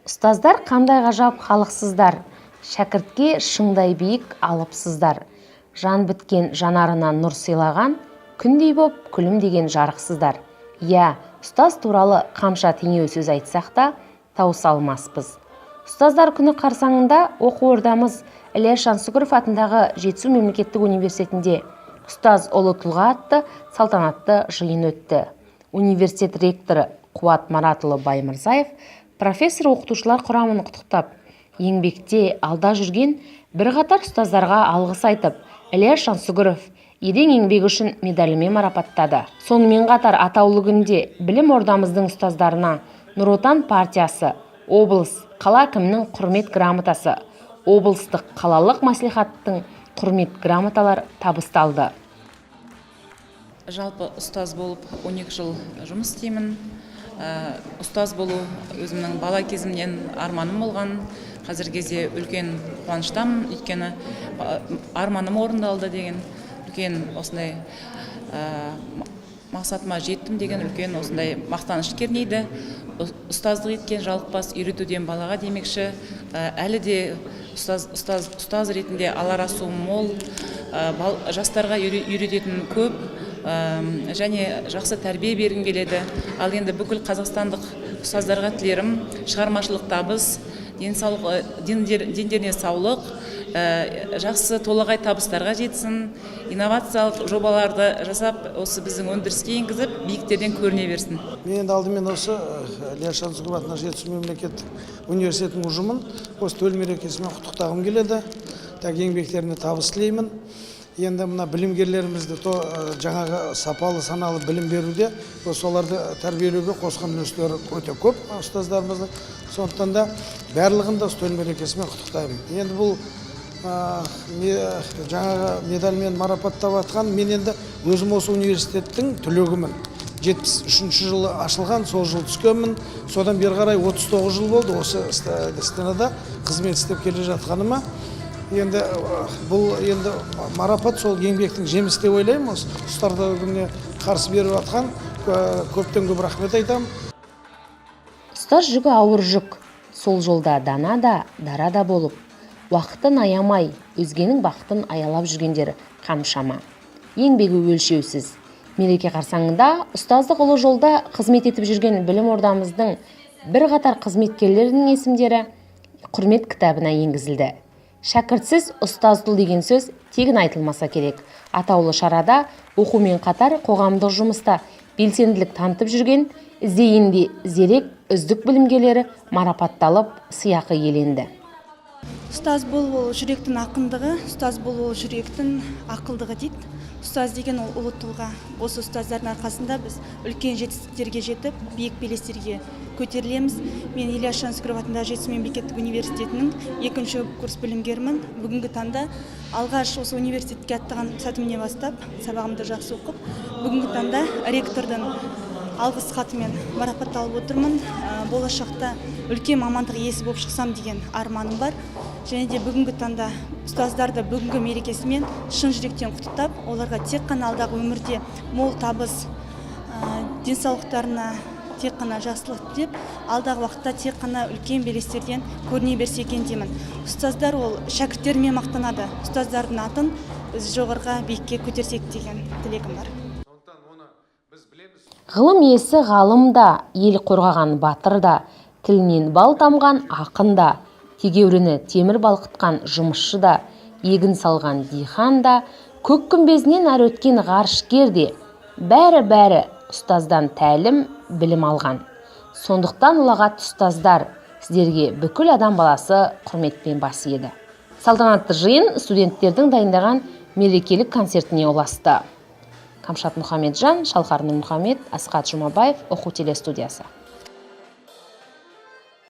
Ұстаздар қандай ғажап халықсыздар, шәкіртке шыңдай биік алыпсыздар. Жан біткен жанарынан нұр сыйлаған, күндей боп күлімдеген жарықсыздар. Иә, ұстаз туралы қанша теңеу сөз айтсақ та, тауыса алмаспыз. Ұстаздар күні қарсаңында оқу ордамыз Ілияс Жансүгіров атындағы Жетісу мемлекеттік университетінде ұстаз ұлы тұлға атты салтанатты жиын өтті. Университет ректоры Қуат Маратұлы Баймырзаев профессор оқытушылар құрамын құттықтап, еңбекте алда жүрген бірқатар ұстаздарға алғыс айтып, Ілияс Жансүгіров ерен еңбегі үшін медалімен марапаттады. Сонымен қатар атаулы күнде білім ордамыздың ұстаздарына Нұр Отан партиясы, облыс, қала әкімінің құрмет грамотасы, облыстық қалалық мәслихаттың құрмет грамоталар табысталды. Жалпы ұстаз болып 12 жыл жұмыс істеймін. Ұстаз болу өзімнің бала кезімнен арманым болған. Қазіргі кезде үлкен қуаныштамын, өйткені арманым орындалды деген үлкен осындай мақсатыма жеттім деген үлкен осындай мақтаныш кернейді. Ұстаздық еткен жалықпас үйретуден балаға демекші, әлі де ұстаз ретінде алар асуым мол, жастарға үйрететін көп, және жақсы тәрбие бергім келеді. Ал енді бүкіл қазақстандық ұстаздарға тілерім шығармашылық табыс, дендеріне саулық, жақсы толағай табыстарға жетсін, инновациялық жобаларды жасап, осы біздің өндіріске енгізіп, биіктерден көріне берсін. Мен енді алдымен осы Ілияс Жансүгіров атындағы Жетісу мемлекеттік университетінің ұжымын осы төл мерекесімен құттықтағым келеді. Еңбектеріне табыс тілеймін. Енді мына білімгерлерімізді жаңағы сапалы саналы білім беруде соларды тәрбиелеуге қосқан үлестері өте көп ұстаздарымыздың. Сондықтан да барлығын да төл мерекесімен құттықтаймын. Енді бұл жаңағы медальмен марапаттап атқан, мен енді өзім осы университеттің түлегімін. 73 жылы ашылған, сол жыл түскенмін. Содан бері қарай 39 жыл болды осы стенада қызмет істеп келе жатқаныма. Енді бұл марапат сол еңбектің жемісі деп ойлаймын. Осы ұстаздар күніне қарсы беріп атқан көптен көп рахмет айтамын. Ұстаз жүгі ауыр жүк, сол жолда дана да, дара да болып, уақытын аямай, өзгенің бақытын аялап жүргендер қаншама. Еңбегі өлшеусіз. Мереке қарсаңында ұстаздық ұлы жолда қызмет етіп жүрген білім ордамыздың бірқатар қызметкерлерінің есімдері құрмет кітабына енгізілді. Шәкіртсіз ұстаздық деген сөз тегін айтылмаса керек. Атаулы шарада оқумен қатар қоғамдық жұмыста белсенділік танытып жүрген іздегенде зерек үздік білімгерлері марапатталып сыйақы иеленді. Ұстаз болу жүректің ақындығы, ұстаз болу жүректің ақылдығы дейді. Ұстаз деген ол ұлы тұлға. Осы ұстаздардың арқасында біз үлкен жетістіктерге жетіп, биік белестерге көтерілеміз. Мен Ілияс Жансүгіров атындағы Жетісу мемлекеттік университетінің 2-ші курс білімгерімін. Бүгінгі таңда алғаш осы университетке аттаған сәтімнен бастап, сабағымды жақсы оқып, бүгінгі таңда ректордың алғыс хатымен марапатталып отырмын. Болашақта үлкен мамандық иесі болып шықсам деген арманым бар. Және де бүгінгі таңда ұстаздарды бүгінгі мерекесімен шын жүректен құттықтап, оларға тек қана алдағы өмірде мол табыс, денсаулықтарына тек қана жақсылық деп, алдағы уақытта тек қана үлкен белестерден көріне берсе екен деймін. Ұстаздар ол шәкірттерімен мақтанады. Ұстаздардың атын біз жоғарыға биікке көтерсек деген тілегім бар. Ғылым иесі ғалым да, ел қорғаған батыр да, тілінен бал тамған ақын да, тегеуріні темір балқытқан жұмысшы да, егін салған диқан да, көк күмбезінен әрі өткен ғарышкер де, бәрі ұстаздан тәлім, білім алған. Сондықтан ұлағат ұстаздар, сіздерге бүкіл адам баласы құрметпен бас иеді. Салтанатты жиын студенттердің дайындаған мерекелік концертіне ұласты. Камшат Мұхамеджан, Шалқар Нұрмұхамед, Асқат Жұмабаев, оқу телестудиясы.